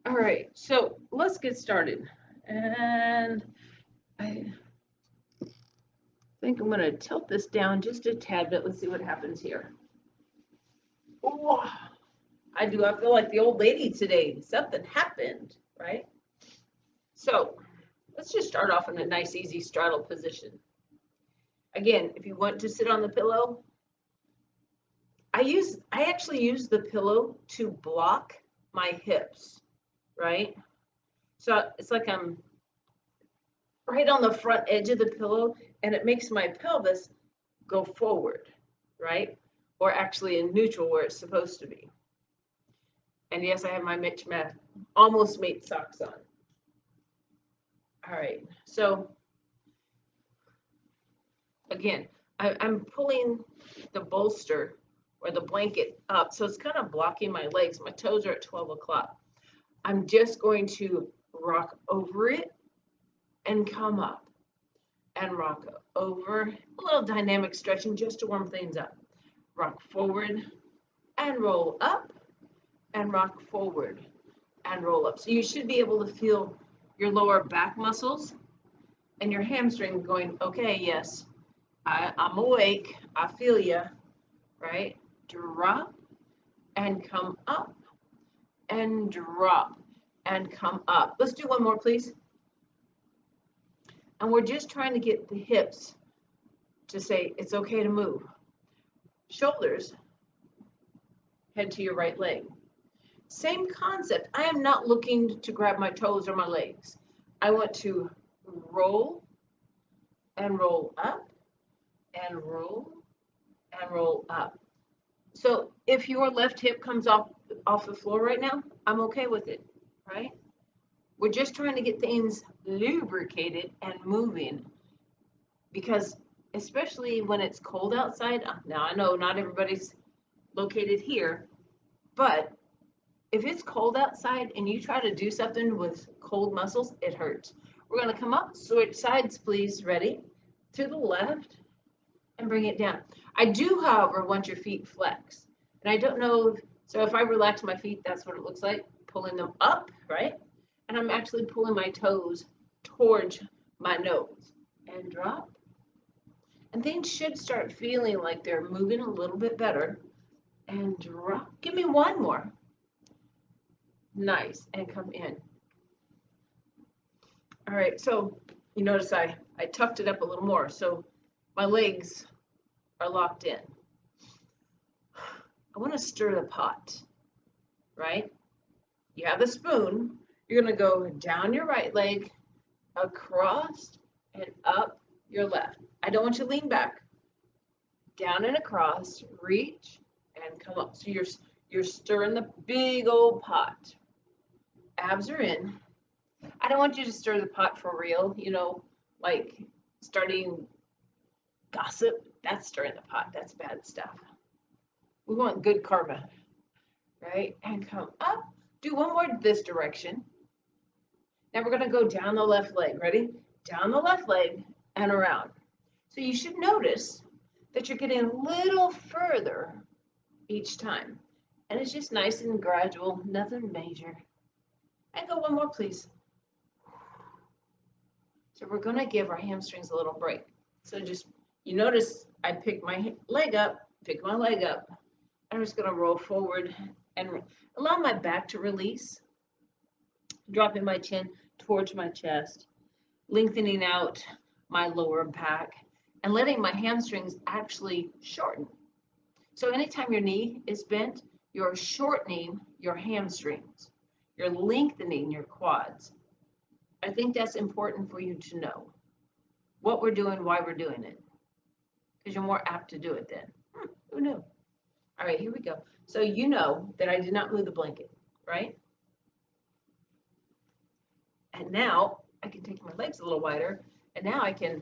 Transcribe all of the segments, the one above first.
All right, so let's get started. And I think I'm going to tilt this down just a tad bit. Let's see what happens here. Oh, I feel like the old lady today. Something happened, right? So let's just start off in a nice, easy straddle position. Again, if you want to sit on the pillow, I actually use the pillow to block my hips, right? So it's like I'm right on the front edge of the pillow, and it makes my pelvis go forward, right? Or actually in neutral where it's supposed to be. And yes, I have my Mitch Math almost mate socks on. All right, so again, I'm pulling the bolster or the blanket up, so it's kind of blocking my legs. My toes are at 12 o'clock. I'm just going to rock over it and come up and rock over. A little dynamic stretching just to warm things up. Rock forward and roll up and rock forward and roll up. So you should be able to feel your lower back muscles and your hamstring going, okay, yes, I'm awake. I feel you, right? Drop and come up and drop and come up. Let's do one more, please. And we're just trying to get the hips to say it's okay to move. Shoulders, head to your right leg. Same concept. I am not looking to grab my toes or my legs. I want to roll and roll up and roll and roll up. So if your left hip comes off the floor right now, I'm okay with it, right? We're just trying to get things lubricated and moving because especially when it's cold outside, now I know not everybody's located here, but if it's cold outside and you try to do something with cold muscles, it hurts. We're going to come up, switch sides, please. Ready? To the left and bring it down. I do, however, want your feet flexed. And I don't know, so if I relax my feet, that's what it looks like. Pulling them up, right? And I'm actually pulling my toes towards my nose. And drop. And things should start feeling like they're moving a little bit better. And drop. Give me one more. Nice. And come in. All right, so you notice I tucked it up a little more, so my legs are locked in. I want to stir the pot, right? You have the spoon. You're going to go down your right leg, across and up your left. I don't want you to lean back. Down and across, reach and come up. So you're stirring the big old pot. Abs are in. I don't want you to stir the pot for real, like starting gossip. That's stirring the pot. That's bad stuff. We want good karma, right? And come up. Do one more this direction. Now we're going to go down the left leg. Ready? Down the left leg and around. So you should notice that you're getting a little further each time. And it's just nice and gradual, nothing major. And go one more, please. So we're going to give our hamstrings a little break. So just, you notice I pick my leg up, I'm just going to roll forward and allow my back to release, dropping my chin towards my chest, lengthening out my lower back, and letting my hamstrings actually shorten. So anytime your knee is bent, you're shortening your hamstrings. You're lengthening your quads. I think that's important for you to know what we're doing, why we're doing it, because you're more apt to do it then. Who knew? All right, here we go. So you know that I did not move the blanket, right? And now I can take my legs a little wider, and now I can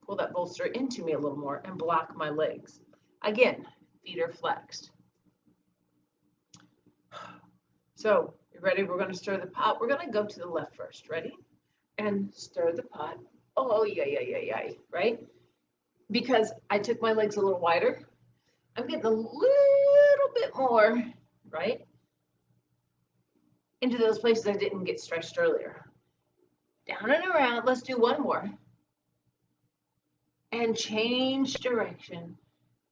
pull that bolster into me a little more and block my legs. Again, feet are flexed. So, you ready? We're going to stir the pot. We're going to go to the left first. Ready? And stir the pot. Oh, yeah, right? Because I took my legs a little wider, I'm getting a little bit more, right? into those places I didn't get stretched earlier. Down and around. Let's do one more. And change direction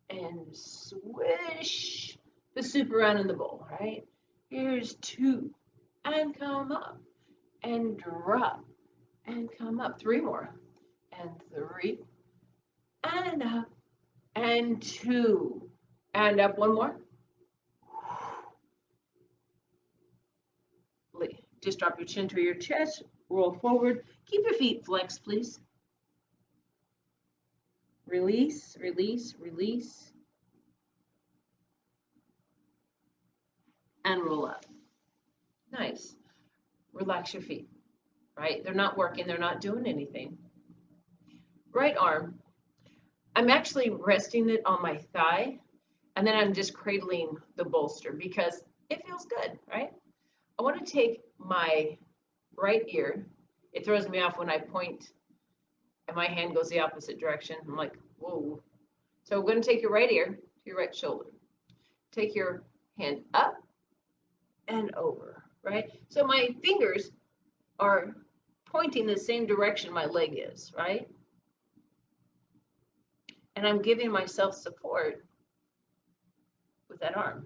and swish the soup around in the bowl, right? Here's 2 and come up and drop and come up. 3 more and 3 and up and 2 and up. 1 more. Just drop your chin to your chest, roll forward. Keep your feet flexed, please. Release, release, release. And roll up. Nice. Relax your feet, right? They're not working, they're not doing anything. Right arm, I'm actually resting it on my thigh, and then I'm just cradling the bolster because it feels good, right? I want to take my right ear. It throws me off when I point and my hand goes the opposite direction. I'm like, whoa. So we're going to take your right ear to your right shoulder. Take your hand up and over, right? So my fingers are pointing the same direction my leg is, right? And I'm giving myself support with that arm.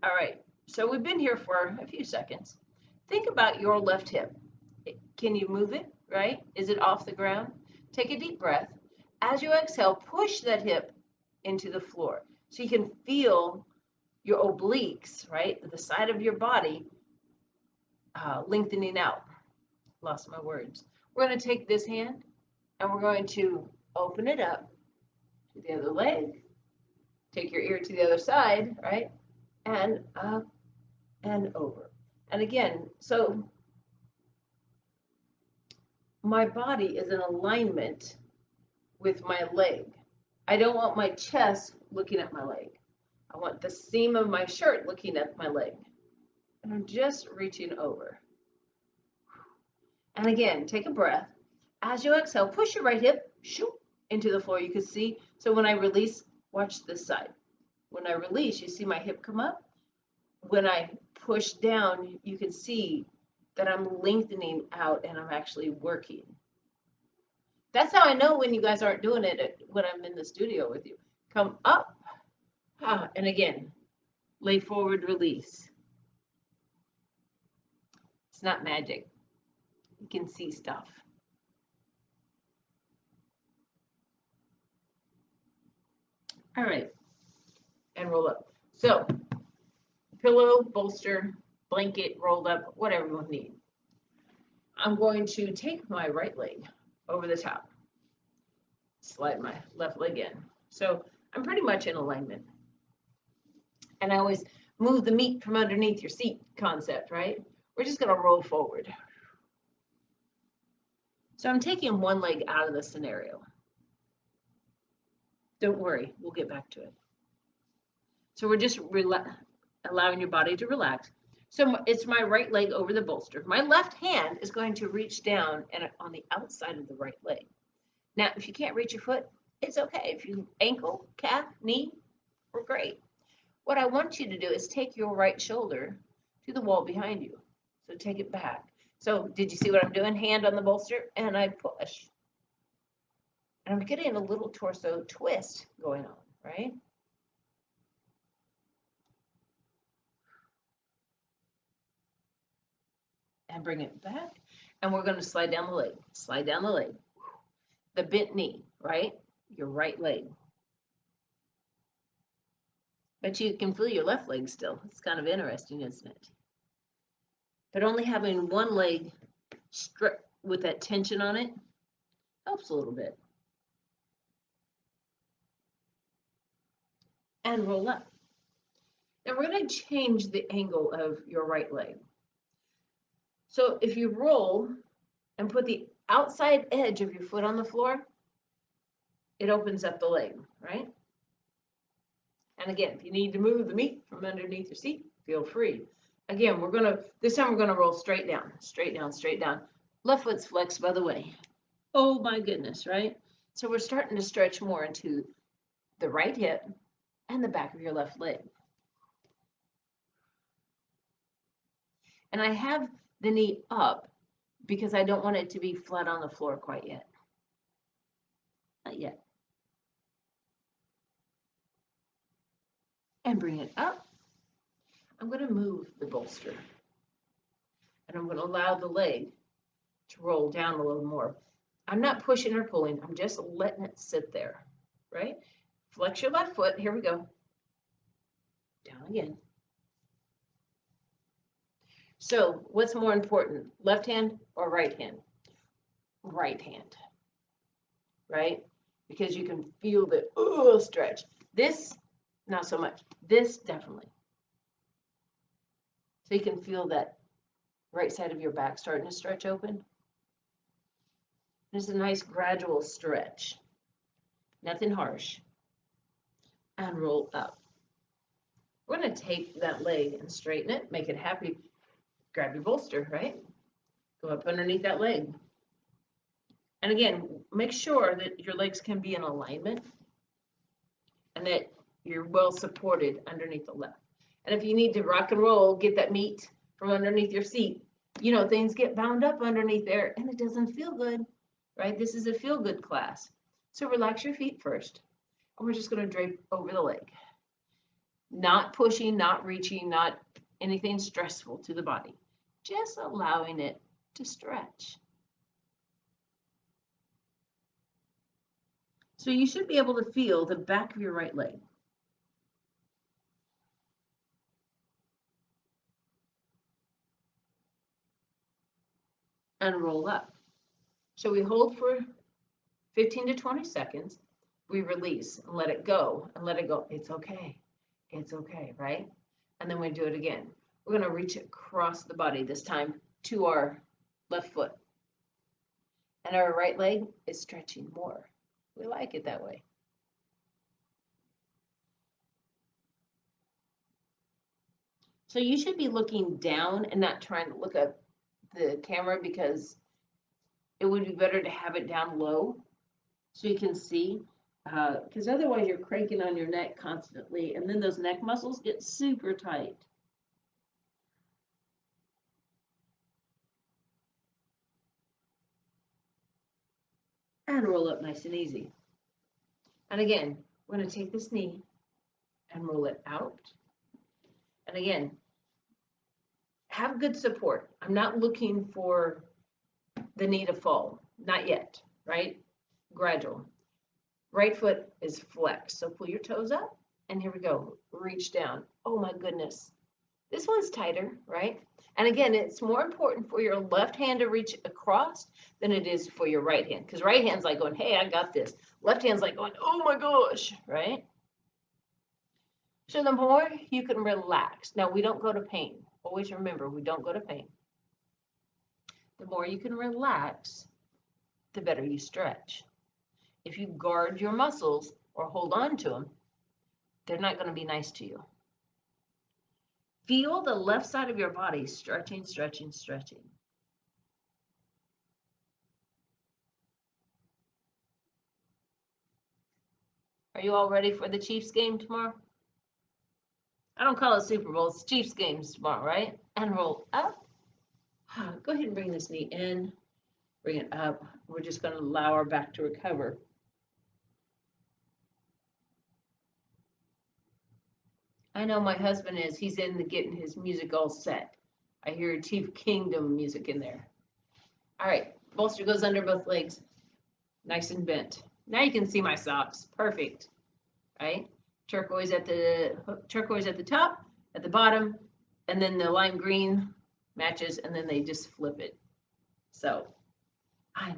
All right, so we've been here for a few seconds. Think about your left hip. Can you move it, right? Is it off the ground? Take a deep breath. As you exhale, push that hip into the floor so you can feel your obliques, right? The side of your body lengthening out. Lost my words. We're going to take this hand and we're going to open it up to the other leg. Take your ear to the other side, right? And up and over. And again, so my body is in alignment with my leg. I don't want my chest looking at my leg. I want the seam of my shirt looking at my leg. And I'm just reaching over. And again, take a breath. As you exhale, push your right hip shoot, into the floor. You can see. So when I release, watch this side. When I release, you see my hip come up. When I push down, you can see that I'm lengthening out and I'm actually working. That's how I know when you guys aren't doing it when I'm in the studio with you. Come up, and again, lay forward, release. It's not magic. You can see stuff. All right, and roll up. So, pillow, bolster, blanket, rolled up, whatever you need. I'm going to take my right leg over the top. Slide my left leg in. So I'm pretty much in alignment. And I always move the meat from underneath your seat concept, right? We're just going to roll forward. So I'm taking one leg out of the scenario. Don't worry, we'll get back to it. So we're just allowing your body to relax. So it's my right leg over the bolster. My left hand is going to reach down and on the outside of the right leg. Now, if you can't reach your foot, it's okay. If you ankle, calf, knee, we're great. What I want you to do is take your right shoulder to the wall behind you. So take it back. So did you see what I'm doing? Hand on the bolster, and I push. And I'm getting a little torso twist going on, right? And bring it back. And we're going to slide down the leg. Slide down the leg. The bent knee, right? Your right leg. But you can feel your left leg still. It's kind of interesting, isn't it? But only having one leg with that tension on it helps a little bit. And roll up. Now we're going to change the angle of your right leg. So if you roll and put the outside edge of your foot on the floor, it opens up the leg, right? And again, if you need to move the meat from underneath your seat, feel free. Again, this time we're gonna roll straight down, straight down, straight down. Left foot's flexed, by the way. Oh my goodness, right? So we're starting to stretch more into the right hip and the back of your left leg. And I have the knee up because I don't want it to be flat on the floor quite yet. Not yet. And bring it up. I'm going to move the bolster. And I'm going to allow the leg to roll down a little more. I'm not pushing or pulling. I'm just letting it sit there, right? Flex your left foot. Here we go. Down again. So what's more important, left hand or right hand? Right hand, right? Because you can feel the stretch. This, not so much. This, definitely. So you can feel that right side of your back starting to stretch open. There's a nice gradual stretch. Nothing harsh. And roll up. We're going to take that leg and straighten it, make it happy. Grab your bolster, right? Go up underneath that leg. And again, make sure that your legs can be in alignment and that you're well supported underneath the left. And if you need to rock and roll, get that meat from underneath your seat, you know, things get bound up underneath there and it doesn't feel good, right? This is a feel-good class. So relax your feet first. And we're just going to drape over the leg. Not pushing, not reaching, not anything stressful to the body. Just allowing it to stretch. So you should be able to feel the back of your right leg. And roll up. So we hold for 15 to 20 seconds. We release and let it go and let it go. It's okay. It's okay, right? And then we do it again. We're going to reach across the body this time to our left foot. And our right leg is stretching more. We like it that way. So you should be looking down and not trying to look at the camera because it would be better to have it down low so you can see. Because otherwise you're cranking on your neck constantly and then those neck muscles get super tight. And roll up nice and easy. And again, we're going to take this knee and roll it out. And again, have good support. I'm not looking for the knee to fall. Not yet, right? Gradual. Right foot is flexed. So pull your toes up. And here we go. Reach down. Oh my goodness. This one's tighter, right? And again, it's more important for your left hand to reach across than it is for your right hand. Because right hand's like going, hey, I got this. Left hand's like going, oh my gosh, right? So the more you can relax. Now, we don't go to pain. Always remember, we don't go to pain. The more you can relax, the better you stretch. If you guard your muscles or hold on to them, they're not going to be nice to you. Feel the left side of your body stretching, stretching, stretching. Are you all ready for the Chiefs game tomorrow? I don't call it Super Bowl, it's Chiefs games tomorrow, right? And roll up. Go ahead and bring this knee in, bring it up. We're just going to allow our back to recover. I know my husband is, he's in the getting his music all set. I hear Chief Kingdom music in there. All right, bolster goes under both legs, nice and bent. Now you can see my socks, perfect, right? Turquoise at the top, at the bottom, and then the lime green matches, and then they just flip it. So, I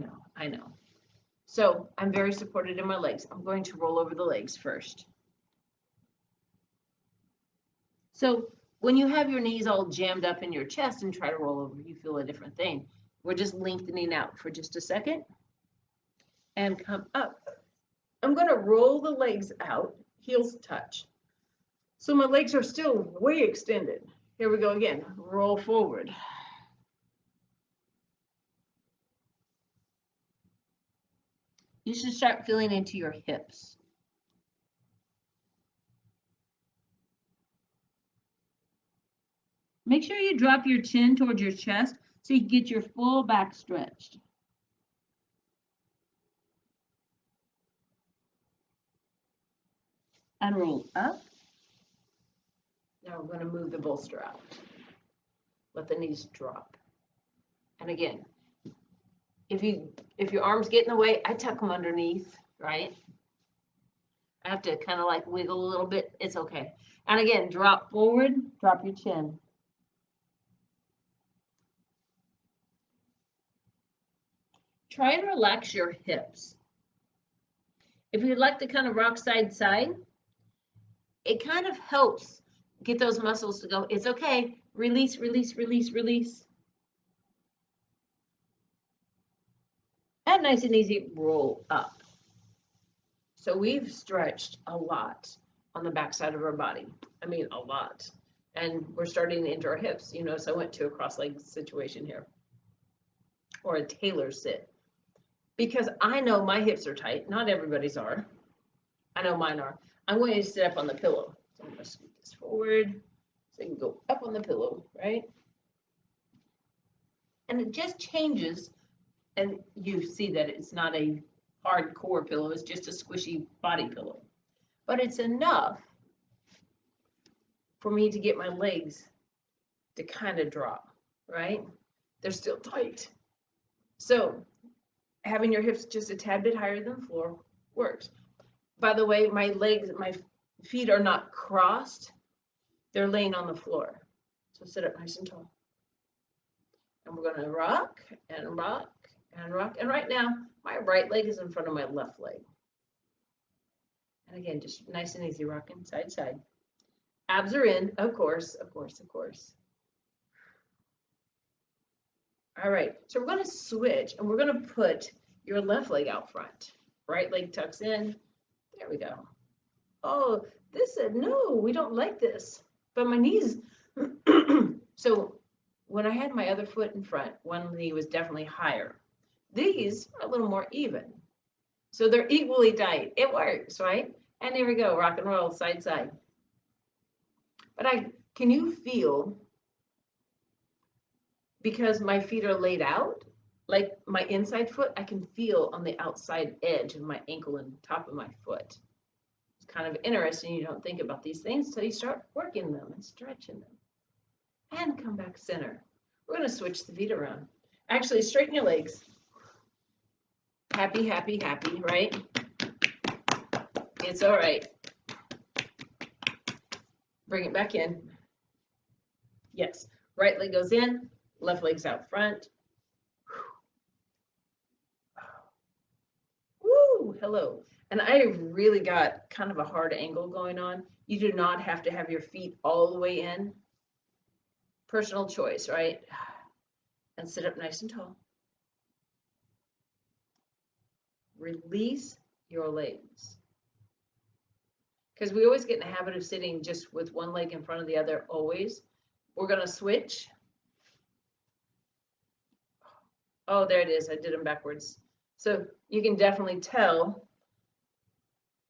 know. So, I'm very supported in my legs. I'm going to roll over the legs first. So, when you have your knees all jammed up in your chest and try to roll over, you feel a different thing. We're just lengthening out for just a second and come up. I'm going to roll the legs out, heels touch. So my legs are still way extended. Here we go again. Roll forward. You should start feeling into your hips. Make sure you drop your chin towards your chest so you can get your full back stretched. And roll up. Now we're going to move the bolster out. Let the knees drop. And again, if your arms get in the way, I tuck them underneath, right? I have to kind of like wiggle a little bit. It's okay. And again, drop forward, drop your chin. Try and relax your hips. If you'd like to kind of rock side to side, it kind of helps get those muscles to go. It's okay. Release, release, release, release. And nice and easy, roll up. So we've stretched a lot on the backside of our body. I mean, a lot. And we're starting into our hips. You notice I went to a cross-legged situation here, or a tailor sit, because I know my hips are tight. Not everybody's are. I know mine are. I'm going to sit up on the pillow. So I'm going to scoot this forward so you can go up on the pillow, right? And it just changes, and you see that it's not a hardcore pillow, it's just a squishy body pillow. But it's enough for me to get my legs to kind of drop, right? They're still tight. So having your hips just a tad bit higher than the floor works. By the way, my feet are not crossed. They're laying on the floor. So sit up nice and tall. And we're going to rock and rock and rock. And right now, my right leg is in front of my left leg. And again, just nice and easy, rocking side to side. Abs are in, of course, of course, of course. All right, so we're going to switch, and we're going to put your left leg out front. Right leg tucks in. There we go. Oh, this said, no, we don't like this. But my knees, so when I had my other foot in front, one knee was definitely higher. These are a little more even. So they're equally tight. It works, right? And here we go, rock and roll, side to side. But can you feel, because my feet are laid out, like my inside foot, I can feel on the outside edge of my ankle and top of my foot. It's kind of interesting. You don't think about these things until you start working them and stretching them. And come back center. We're going to switch the feet around. Actually, straighten your legs. Happy, happy, happy, right? It's all right. Bring it back in. Yes. Right leg goes in, left leg's out front. Woo, hello. And I really got kind of a hard angle going on. You do not have to have your feet all the way in. Personal choice, right? And sit up nice and tall. Release your legs. Because we always get in the habit of sitting just with one leg in front of the other, always. We're going to switch. Oh, there it is. I did them backwards. So you can definitely tell.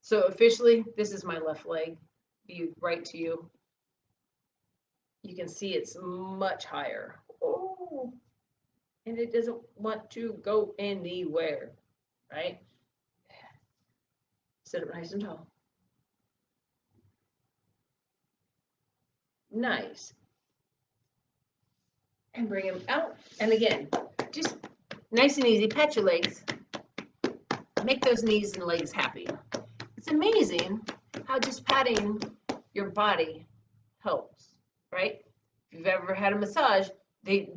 So officially, this is my left leg. View right to you. You can see it's much higher. Oh, and it doesn't want to go anywhere, right? Sit up nice and tall. Nice. And bring them out. And again, just nice and easy. Pat your legs. Make those knees and legs happy. It's amazing how just patting your body helps, right? If you've ever had a massage, they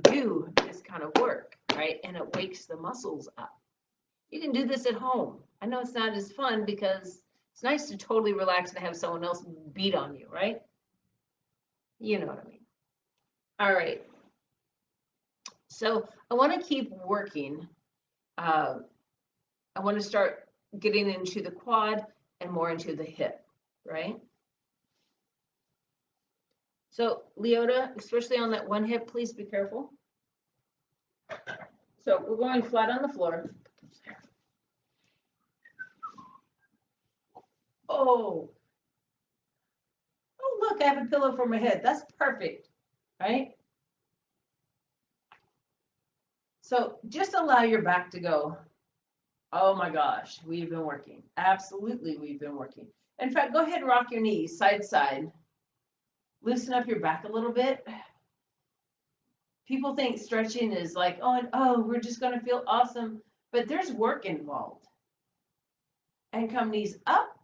do this kind of work, right? And it wakes the muscles up. You can do this at home. I know it's not as fun because it's nice to totally relax and have someone else beat on you, right? You know what I mean. All right. So I want to keep working. I want to start getting into the quad and more into the hip, right? So Leota, especially on that one hip, please be careful. So we're going flat on the floor. Oh, look, I have a pillow for my head. That's perfect. right? So just allow your back to go, oh my gosh, we've been working. Absolutely, we've been working. In fact, go ahead and rock your knees side to side. Loosen up your back a little bit. People think stretching is like, oh, we're just going to feel awesome. But there's work involved. And come knees up.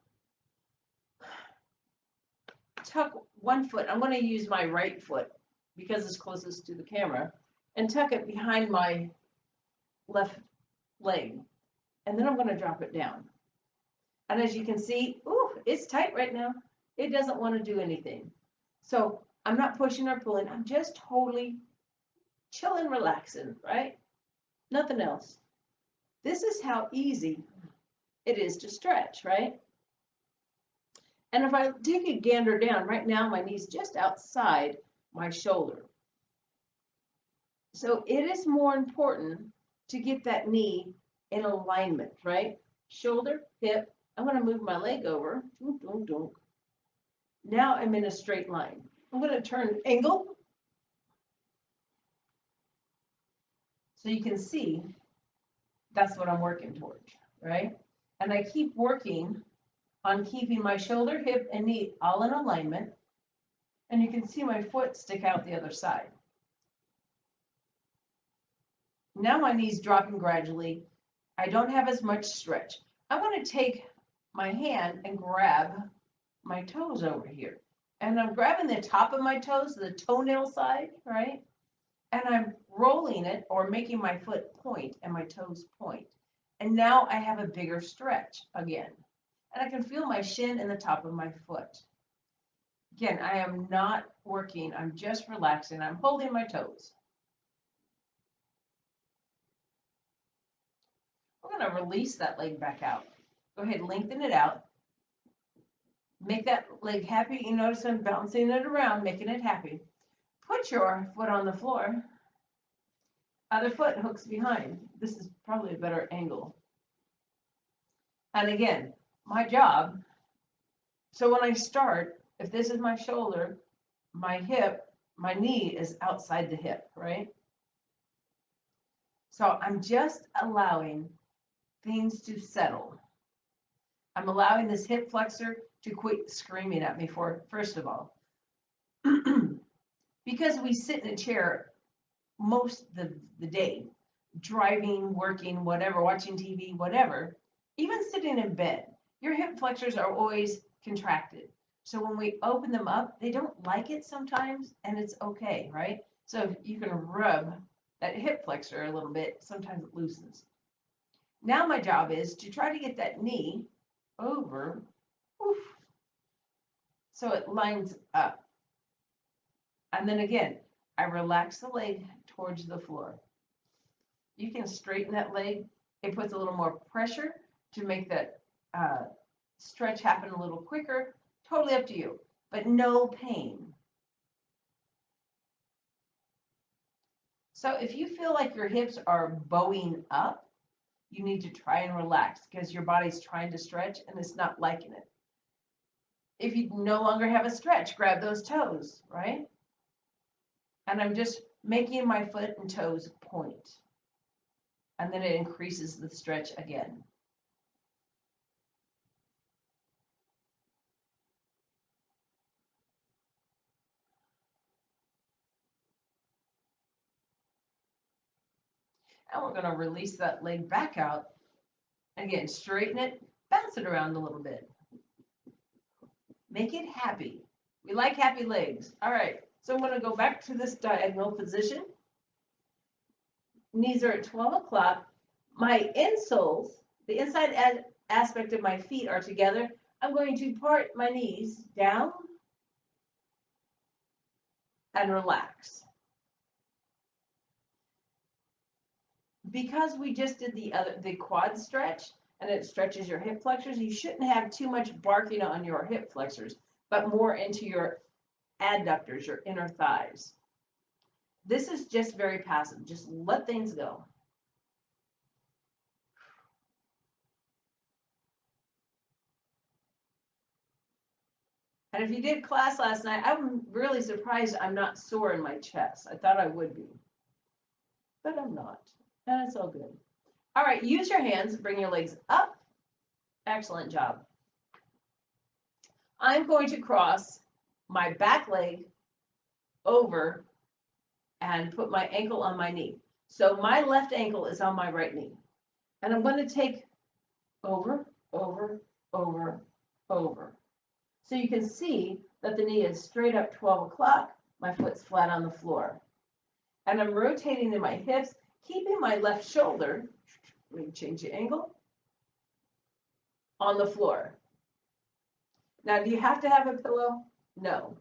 Tuck one foot. I'm going to use my right foot because it's closest to the camera. And tuck it behind my left leg. And then I'm going to drop it down. And as you can see, ooh, it's tight right now. It doesn't want to do anything. So I'm not pushing or pulling. I'm just totally chilling, relaxing, right? Nothing else. This is how easy it is to stretch, right? And if I take a gander down, right now my knee's just outside my shoulder. So it is more important to get that knee in alignment, right? Shoulder, hip. I'm going to move my leg over. Now I'm in a straight line. I'm going to turn angle so you can see that's what I'm working towards, right? And I keep working on keeping my shoulder, hip, and knee all in alignment. And you can see my foot stick out the other side. Now my knee's dropping gradually. I don't have as much stretch. I want to take my hand and grab my toes over here. And I'm grabbing the top of my toes, the toenail side, right? And I'm rolling it or making my foot point and my toes point. And now I have a bigger stretch again. And I can feel my shin and the top of my foot. Again, I am not working. I'm just relaxing. I'm holding my toes. We're going to release that leg back out. Go ahead, lengthen it out. Make that leg happy. You notice I'm bouncing it around, making it happy. Put your foot on the floor. Other foot hooks behind. This is probably a better angle. And again, my job. So when I start, if this is my shoulder, my hip, my knee is outside the hip, right? So I'm just allowing things to settle. I'm allowing this hip flexor to quit screaming at me first of all. Because we sit in a chair most of the day, driving, working, whatever, watching TV, whatever, even sitting in bed, your hip flexors are always contracted. So when we open them up, they don't like it sometimes, and it's okay, right? So you can rub that hip flexor a little bit, sometimes it loosens. Now my job is to try to get that knee over, oof, so it lines up. And then again, I relax the leg towards the floor. You can straighten that leg. It puts a little more pressure to make that stretch happen a little quicker. Totally up to you, but no pain. So if you feel like your hips are bowing up, you need to try and relax because your body's trying to stretch and it's not liking it. If you no longer have a stretch, grab those toes, right? And I'm just making my foot and toes point. And then it increases the stretch again. And we're going to release that leg back out. Again, straighten it, bounce it around a little bit. Make it happy. We like happy legs. All right, so I'm going to go back to this diagonal position. Knees are at 12 o'clock. My insoles, the inside aspect of my feet are together. I'm going to part my knees down and relax. Because we just did the quad stretch and it stretches your hip flexors, you shouldn't have too much barking on your hip flexors, but more into your adductors, your inner thighs. This is just very passive. Just let things go. And if you did class last night, I'm really surprised I'm not sore in my chest. I thought I would be, but I'm not. And it's all good. All right, use your hands, bring your legs up. Excellent job. I'm going to cross my back leg over and put my ankle on my knee. So my left ankle is on my right knee. And I'm going to take over, over, over, over. So you can see that the knee is straight up 12 o'clock. My foot's flat on the floor. And I'm rotating in my hips, keeping my left shoulder, let me change the angle, on the floor. Now, do you have to have a pillow? No.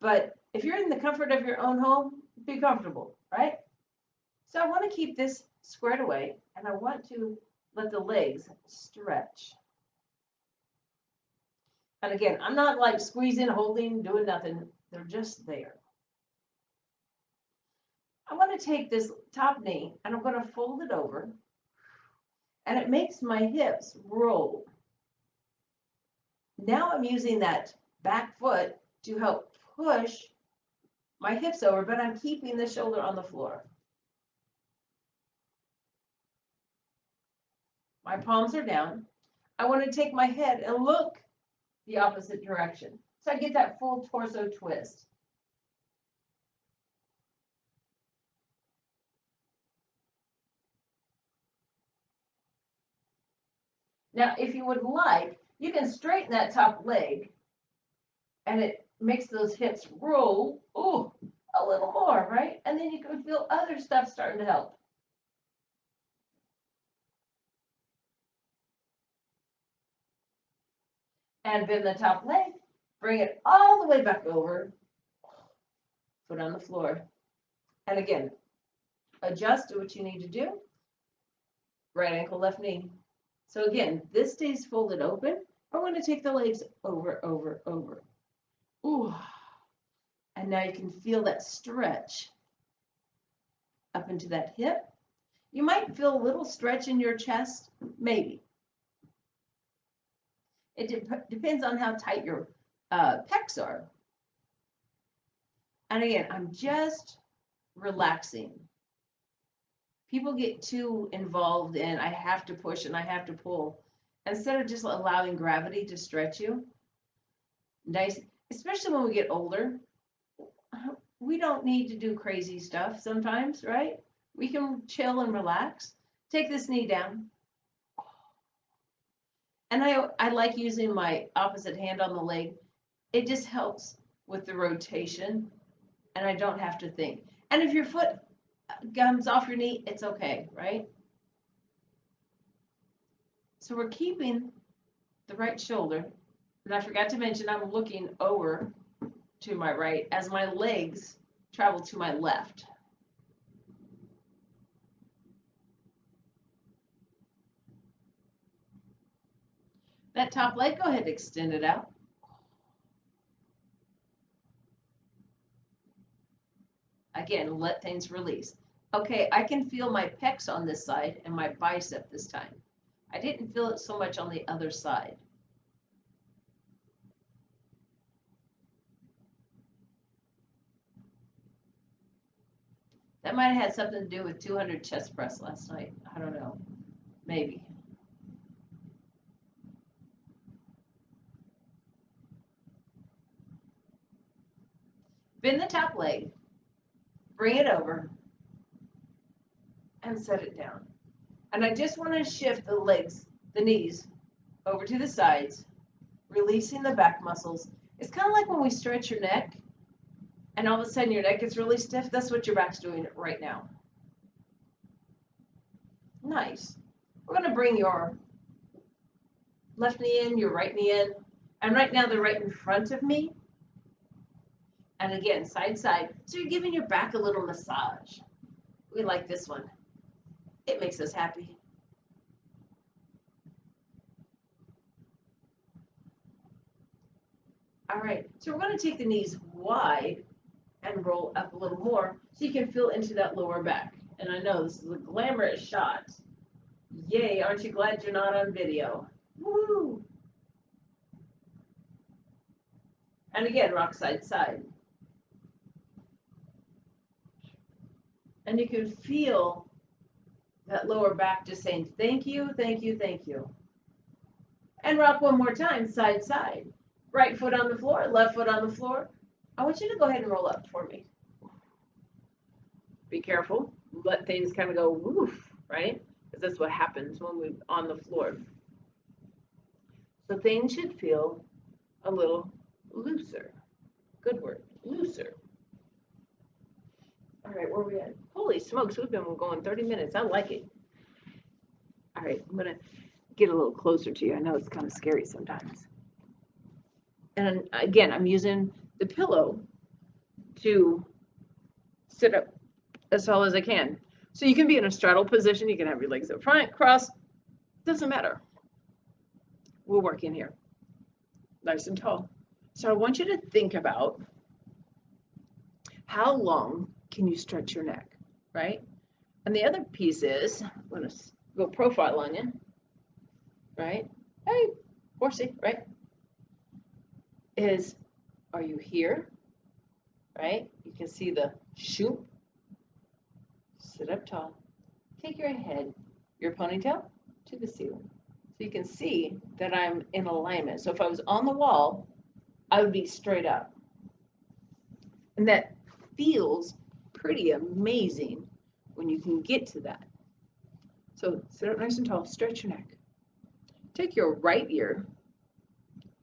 But if you're in the comfort of your own home, be comfortable, right? So I want to keep this squared away, and I want to let the legs stretch. And again, I'm not like squeezing, holding, doing nothing. They're just there. I want to take this top knee, and I'm going to fold it over, and it makes my hips roll. Now I'm using that back foot to help push my hips over, but I'm keeping the shoulder on the floor. My palms are down. I want to take my head and look the opposite direction. So I get that full torso twist. Now, if you would like, you can straighten that top leg, and it makes those hips roll, a little more, right? And then you can feel other stuff starting to help. And bend the top leg, bring it all the way back over, foot on the floor. And again, adjust to what you need to do. Right ankle, left knee. So again, this stays folded open. I want to take the legs over, over, over. Ooh. And now you can feel that stretch up into that hip. You might feel a little stretch in your chest, maybe. It depends on how tight your pecs are. And again, I'm just relaxing. People get too involved in I have to push and I have to pull instead of just allowing gravity to stretch you. Nice, especially when we get older. We don't need to do crazy stuff sometimes, right? We can chill and relax. Take this knee down. And I like using my opposite hand on the leg. It just helps with the rotation, and I don't have to think. And if your foot comes off your knee, it's okay, right? So we're keeping the right shoulder. And I forgot to mention I'm looking over to my right as my legs travel to my left. That top leg, go ahead and extend it out. Again, let things release. Okay, I can feel my pecs on this side and my bicep this time. I didn't feel it so much on the other side. That might have had something to do with 200 chest press last night. I don't know. Maybe. Bend the top leg. Bring it over. And set it down. And I just want to shift the legs, the knees, over to the sides, releasing the back muscles. It's kind of like when we stretch your neck, and all of a sudden your neck gets really stiff. That's what your back's doing right now. Nice. We're going to bring your left knee in, your right knee in, and right now they're right in front of me. And again, side, side. So you're giving your back a little massage. We like this one. It makes us happy. All right, so we're going to take the knees wide and roll up a little more so you can feel into that lower back. And I know this is a glamorous shot. Yay, aren't you glad you're not on video? Woo! And again, rock side to side. And you can feel that lower back just saying, thank you, thank you, thank you. And rock one more time, side to side. Right foot on the floor, left foot on the floor. I want you to go ahead and roll up for me. Be careful. Let things kind of go woof, right? Because that's what happens when we're on the floor. So things should feel a little looser. Good word, looser. All right, where are we at? Holy smokes, we've been going 30 minutes. I like it. All right, I'm going to get a little closer to you. I know it's kind of scary sometimes. And again, I'm using the pillow to sit up as tall as I can. So you can be in a straddle position. You can have your legs up front, cross. Doesn't matter. We'll work in here. Nice and tall. So I want you to think about how long can you stretch your neck, right? And the other piece is, I'm going to go profile on you, right? Hey, horsey, right? Is, are you here, right? You can see the shoop. Sit up tall. Take your head, your ponytail to the ceiling. So you can see that I'm in alignment. So if I was on the wall, I would be straight up. And that feels pretty amazing when you can get to that. So sit up nice and tall, stretch your neck. Take your right ear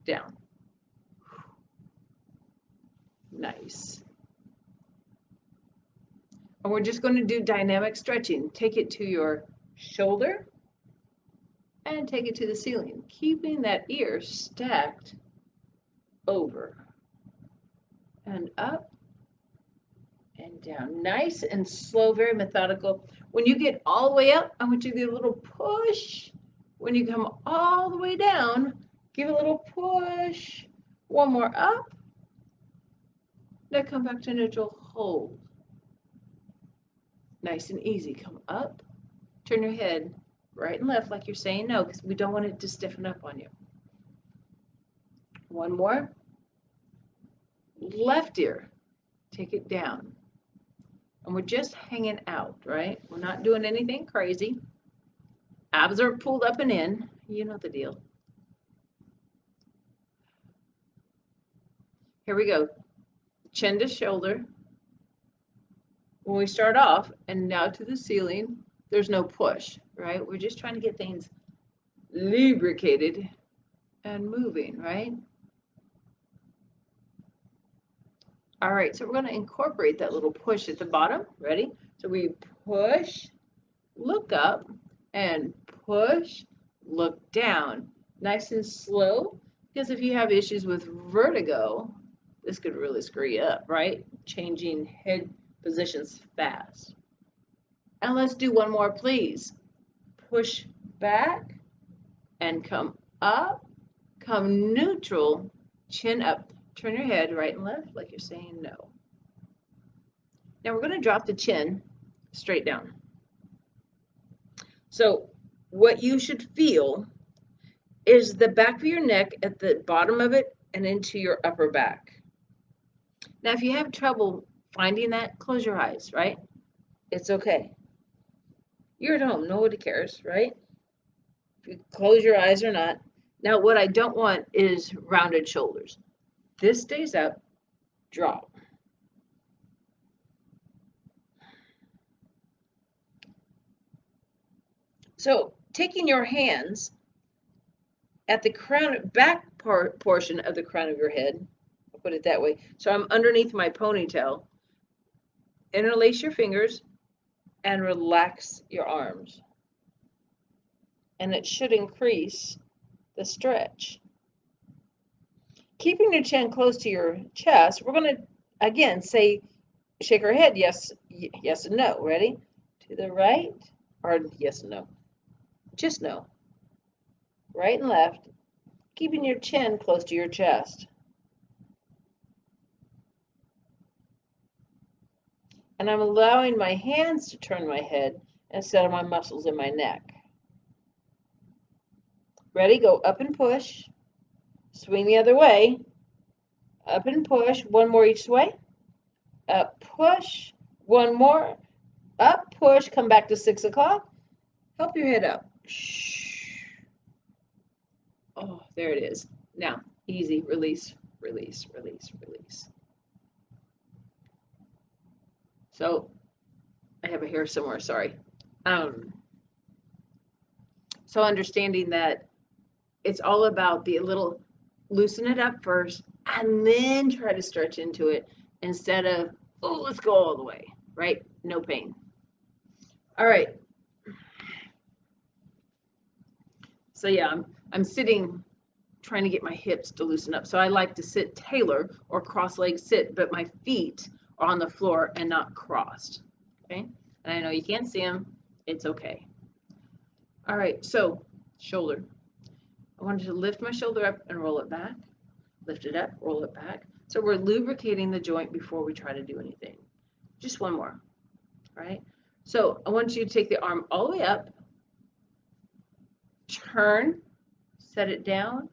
down. Nice. And we're just going to do dynamic stretching. Take it to your shoulder and take it to the ceiling, keeping that ear stacked over and up and down. Nice and slow, very methodical. When you get all the way up, I want you to do a little push. When you come all the way down, give a little push. One more up. Now come back to neutral, hold. Nice and easy. Come up, turn your head right and left like you're saying no, because we don't want it to stiffen up on you. One more. Left ear, take it down. And we're just hanging out, right? We're not doing anything crazy. Abs are pulled up and in. You know the deal. Here we go. Chin to shoulder. When we start off and now to the ceiling, there's no push, right? We're just trying to get things lubricated and moving, right? All right, so we're going to incorporate that little push at the bottom. Ready? So we push, look up, and push, look down. Nice and slow, because if you have issues with vertigo, this could really screw you up, right? Changing head positions fast. And let's do one more, please. Push back and come up, come neutral, chin up. Turn your head right and left like you're saying no. Now we're going to drop the chin straight down. So what you should feel is the back of your neck at the bottom of it and into your upper back. Now if you have trouble finding that, close your eyes, right? It's okay. You're at home, nobody cares, right? If you close your eyes or not. Now what I don't want is rounded shoulders. This stays up, drop. So taking your hands at the back portion of the crown of your head, I'll put it that way. So I'm underneath my ponytail. Interlace your fingers and relax your arms. And it should increase the stretch. Keeping your chin close to your chest, we're going to, again, say, shake our head, yes, yes and no. Ready? To the right, or yes and no. Just no. Right and left, keeping your chin close to your chest. And I'm allowing my hands to turn my head instead of my muscles in my neck. Ready? Go up and push. Swing the other way. Up and push. One more each way. Up, push. One more. Up, push. Come back to 6 o'clock. Help your head up. Shh. Oh, there it is. Now, easy. Release, release, release, release. So, I have a hair somewhere, sorry. So understanding that it's all about the little, loosen it up first and then try to stretch into it instead of, oh, let's go all the way, right? No pain. All right. So yeah, I'm sitting, trying to get my hips to loosen up. So I like to sit tailor or cross-legged sit, but my feet are on the floor and not crossed, okay? And I know you can't see them, it's okay. All right, so shoulder. I wanted to lift my shoulder up and roll it back, lift it up, roll it back. So we're lubricating the joint before we try to do anything. Just one more, right? So I want you to take the arm all the way up, turn, set it down,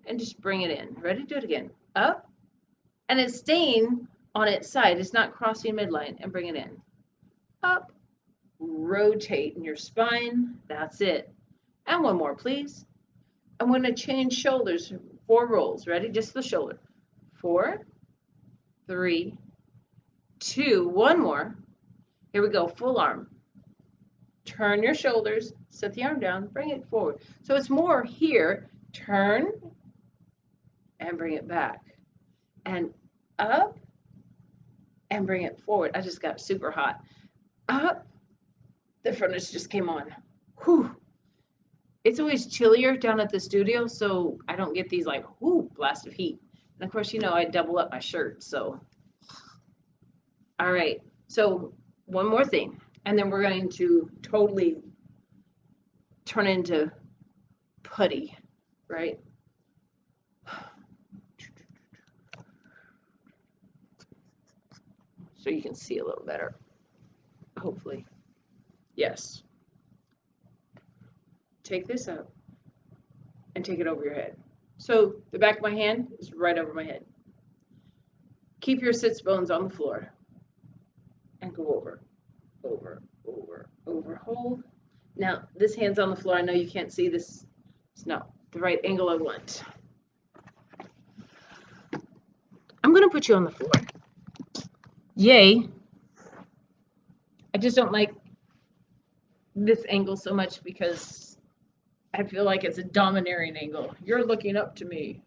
and just bring it in. Ready? Do it again. Up, and it's staying on its side. It's not crossing midline, and bring it in. Up, rotate in your spine. That's it. And one more, please. I'm going to change shoulders, 4 rolls. Ready? Just the shoulder. 4, 3, 2, one more. Here we go, full arm. Turn your shoulders, set the arm down, bring it forward. So it's more here, turn and bring it back. And up and bring it forward. I just got super hot. Up, the furnace just came on. Whew. It's always chillier down at the studio, so I don't get these like, whoo, blast of heat. And of course, you know, I double up my shirt, so. All right, so one more thing, and then we're going to totally turn into putty, right? So you can see a little better, hopefully. Yes. Take this up and take it over your head. So the back of my hand is right over my head. Keep your sits bones on the floor and go over, over, over, over, hold. Now this hand's on the floor. I know you can't see this. It's not the right angle I want. I'm gonna put you on the floor. Yay. I just don't like this angle so much because I feel like it's a domineering angle. You're looking up to me.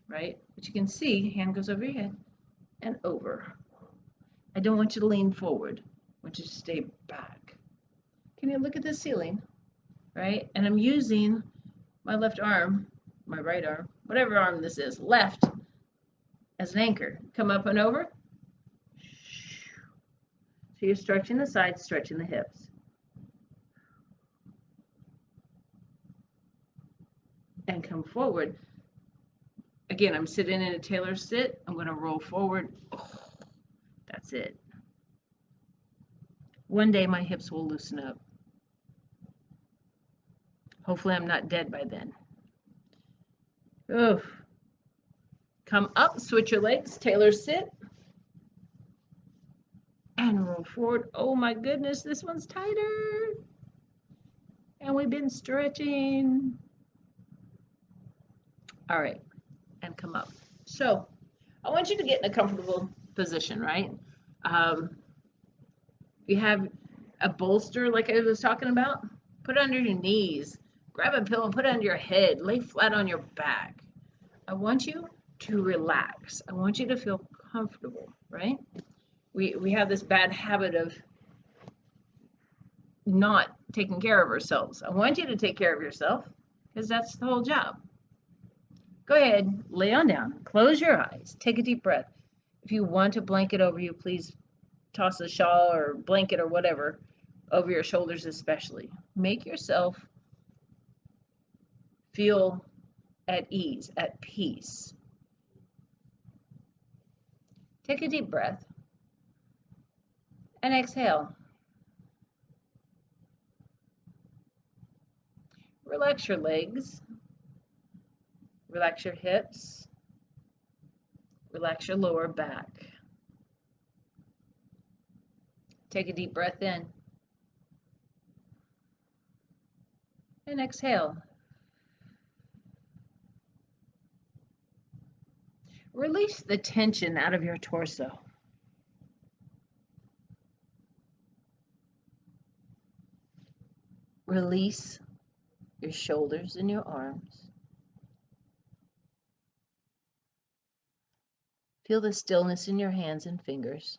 Right? But you can see, hand goes over your head and over. I don't want you to lean forward. I want you to stay back. Can you look at the ceiling? Right? And I'm using my left arm, my right arm, whatever arm this is, left, as an anchor. Come up and over. So you're stretching the sides, stretching the hips. And come forward. Again, I'm sitting in a tailor sit. I'm going to roll forward. Oh, that's it. One day my hips will loosen up. Hopefully I'm not dead by then. Oof. Come up, switch your legs, tailor sit. And roll forward. Oh my goodness, this one's tighter. And we've been stretching. All right, and come up. So I want you to get in a comfortable position, right? You have a bolster like I was talking about, put it under your knees. Grab a pillow and put it under your head. Lay flat on your back. I want you to relax. I want you to feel comfortable, right? We have this bad habit of not taking care of ourselves. I want you to take care of yourself because that's the whole job. Go ahead, lay on down, close your eyes, take a deep breath. If you want a blanket over you, please toss a shawl or blanket or whatever over your shoulders especially. Make yourself feel at ease, at peace. Take a deep breath and exhale. Relax your legs. Relax your hips. Relax your lower back. Take a deep breath in. And exhale. Release the tension out of your torso. Release your shoulders and your arms. Feel the stillness in your hands and fingers.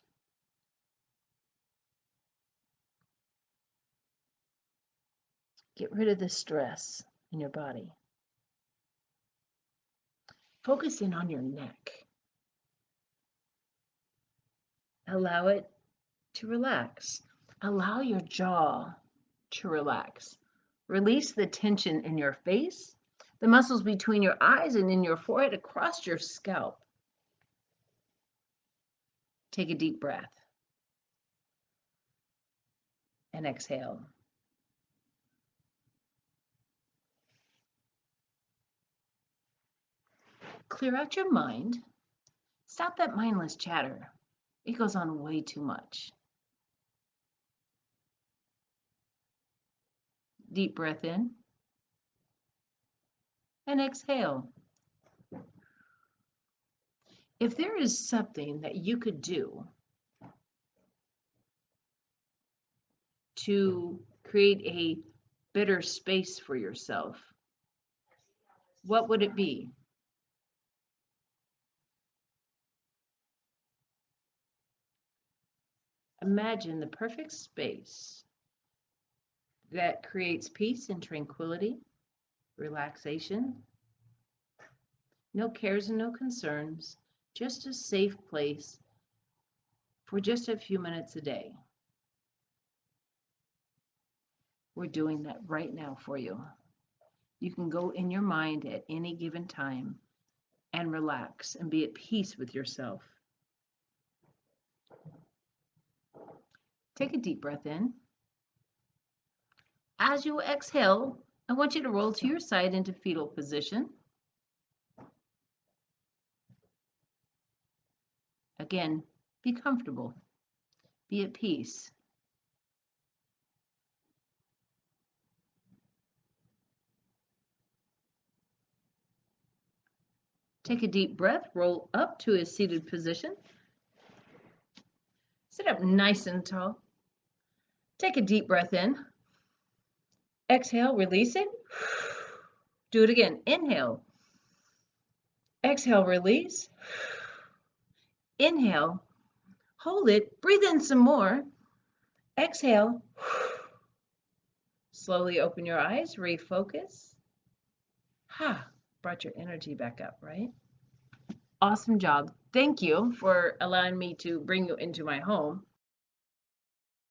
Get rid of the stress in your body. Focus in on your neck. Allow it to relax. Allow your jaw to relax. Release the tension in your face, the muscles between your eyes and in your forehead, across your scalp. Take a deep breath and exhale. Clear out your mind. Stop that mindless chatter. It goes on way too much. Deep breath in and exhale. If there is something that you could do to create a better space for yourself, what would it be? Imagine the perfect space that creates peace and tranquility, relaxation, no cares and no concerns, just a safe place for just a few minutes a day. We're doing that right now for you. You can go in your mind at any given time and relax and be at peace with yourself. Take a deep breath in. As you exhale, I want you to roll to your side into fetal position. Again, be comfortable. Be at peace. Take a deep breath, roll up to a seated position. Sit up nice and tall. Take a deep breath in. Exhale, release it. Do it again. Inhale. Exhale, release. Inhale. Hold it. Breathe in some more. Exhale. Slowly open your eyes. Refocus. Brought your energy back up, right? Awesome job. Thank you for allowing me to bring you into my home.